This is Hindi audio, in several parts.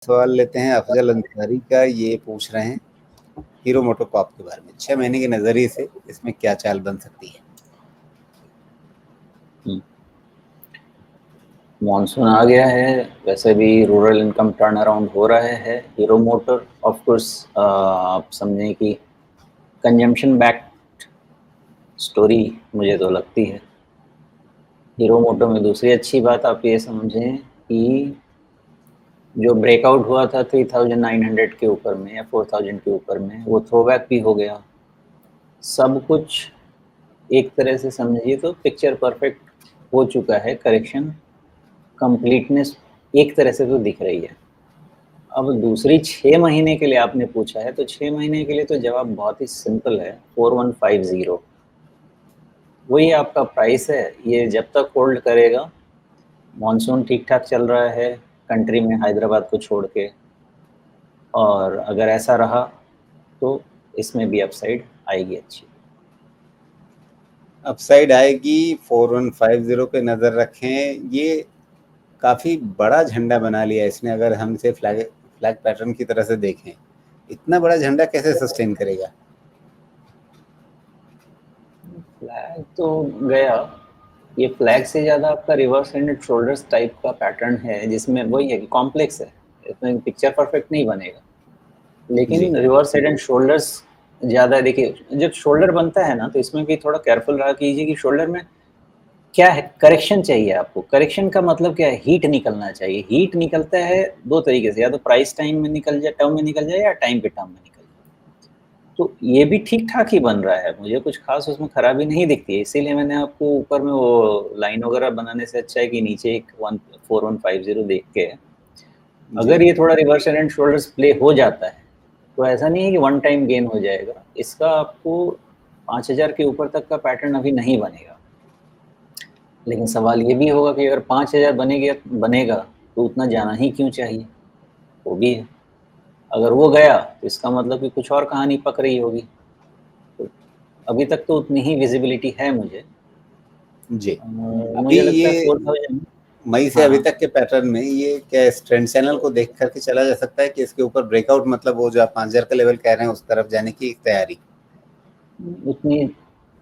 सवाल लेते हैं अफजल अंसारी का। ये पूछ रहे हैं हीरो मोटोकॉर्प के बारे में, 6 महीने के नजरिए से इसमें क्या चाल बन सकती है? मॉनसून आ गया है, वैसे भी रूरल इनकम टर्न अराउंड हो रहा है। हीरो मोटर ऑफ कोर्स आप समझें कि कंजम्पशन बैक स्टोरी मुझे तो लगती है। हीरो मोटर में दूसरी अच्छी बात आप ये समझें कि जो ब्रेकआउट हुआ था 3900 के ऊपर में या 4000 के ऊपर में, वो थ्रोबैक भी हो गया। सब कुछ एक तरह से समझिए तो पिक्चर परफेक्ट हो चुका है। करेक्शन कंप्लीटनेस एक तरह से तो दिख रही है। अब दूसरी 6 महीने के लिए आपने पूछा है, तो 6 महीने के लिए तो जवाब बहुत ही सिंपल है, 4150। वही आपका प्राइस है। ये जब तक होल्ड करेगा, मॉनसून ठीक ठाक चल रहा है कंट्री में हैदराबाद को छोड़ के, और अगर ऐसा रहा तो इसमें भी अपसाइड आएगी अच्छी। अपसाइड आएगी, 4150 पे नजर रखें। ये काफी बड़ा झंडा बना लिया इसने। अगर हम इसे फ्लैग फ्लैग पैटर्न की तरह से देखें, इतना बड़ा झंडा कैसे सस्टेन करेगा? फ्लैग तो गया। ये फ्लैग से ज़्यादा आपका रिवर्स हैंडेड शोल्डर्स टाइप का पैटर्न है, जिसमें वही है कि कॉम्प्लेक्स है, इसमें पिक्चर परफेक्ट नहीं बनेगा। जी लेकिन रिवर्स हेड एंड शोल्डर्स ज़्यादा, देखिए जब शोल्डर बनता है ना, तो इसमें भी थोड़ा केयरफुल रहा कीजिए कि शोल्डर में क्या है। करेक्शन चाहिए आपको। करेक्शन का मतलब क्या है? हीट निकलना चाहिए। हीट निकलता है दो तरीके से, या तो प्राइस टाइम में निकल जाए, टर्म में निकल जाए, या टाइम पे टर्म में निकल जाए। तो ये भी ठीक ठाक ही बन रहा है, मुझे कुछ खास उसमें खराबी नहीं दिखती है। इसीलिए मैंने आपको ऊपर में वो लाइन वगैरह बनाने से अच्छा है कि नीचे एक 4150 देख के, जी अगर ये थोड़ा reverse head and shoulders play हो जाता है, तो ऐसा नहीं है कि वन टाइम गेन हो जाएगा। इसका आपको 5000 के ऊपर तक का पैटर्न अभी नहीं बनेगा। लेकिन सवाल ये भी होगा कि अगर 5000 बनेगा तो उतना जाना ही क्यों चाहिए? वो भी है। अगर वो गया तो इसका मतलब कि कुछ और कहानी पक रही होगी। तो अभी तक तो उतनी ही विजिबिलिटी है मुझे। जी। अभी मुझे लगता है ये 4000। मई से हाँ अभी हाँ। तक के पैटर्न में ये क्या ट्रेंड चैनल को देख करके चला जा सकता है कि इसके ऊपर ब्रेकआउट, मतलब वो जो आप 5000 का लेवल कह रहे हैं उस तरफ जाने की तैयारी? उतनी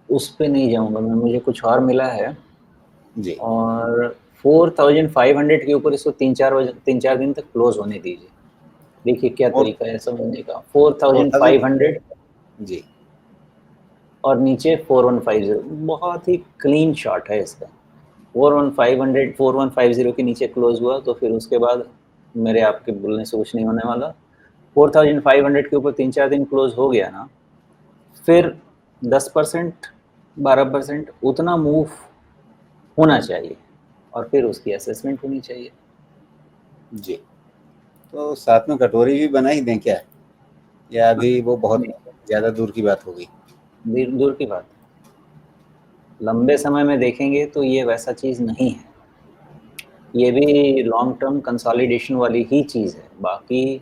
उस पे नहीं जाऊंगा मैं, मुझे कुछ और मिला है। जी और 4500 के ऊपर इसको तीन चार दिन तक क्लोज होने दीजिए। देखिए क्या और तरीका है समझने का। 4000। 4500 जी और नीचे 4150, बहुत ही क्लीन शॉट है इसका। 4150 के नीचे क्लोज हुआ तो फिर उसके बाद मेरे आपके बोलने से कुछ नहीं होने वाला। 4500 के ऊपर तीन चार दिन क्लोज हो गया ना, फिर 10% 12% उतना मूव होना चाहिए, और फिर उसकी असेसमेंट होनी चाहिए। जी। तो साथ में कटोरी भी बना ही दें क्या, या अभी वो बहुत नहीं, ज़्यादा दूर की बात होगी? दूर दूर की बात है। लंबे समय में देखेंगे तो ये वैसा चीज़ नहीं है। ये भी लॉन्ग टर्म कंसोलिडेशन वाली ही चीज़ है। बाकी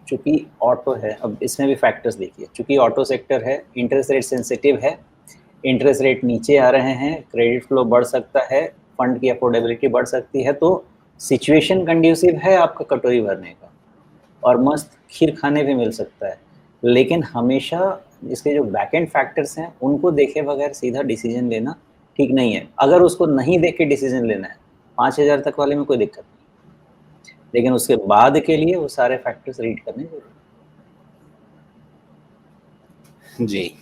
चूंकि ऑटो है, अब इसमें भी फैक्टर्स देखिए। चूंकि ऑटो सेक्टर है, इंटरेस्ट रेट सेंसिटिव है, इंटरेस्ट रेट नीचे आ रहे हैं, क्रेडिट फ्लो बढ़ सकता है, फंड की अफोर्डेबिलिटी बढ़ सकती है, तो सिचुएशन कंड्यूसिव है आपका कटोरी भरने का, और मस्त खीर खाने भी मिल सकता है। लेकिन हमेशा इसके जो बैक एंड फैक्टर्स हैं उनको देखे बगैर सीधा डिसीजन लेना ठीक नहीं है। अगर उसको नहीं देख के डिसीजन लेना है, 5000 तक वाले में कोई दिक्कत नहीं, लेकिन उसके बाद के लिए वो सारे फैक्टर्स रीड करने जरूरी है। जी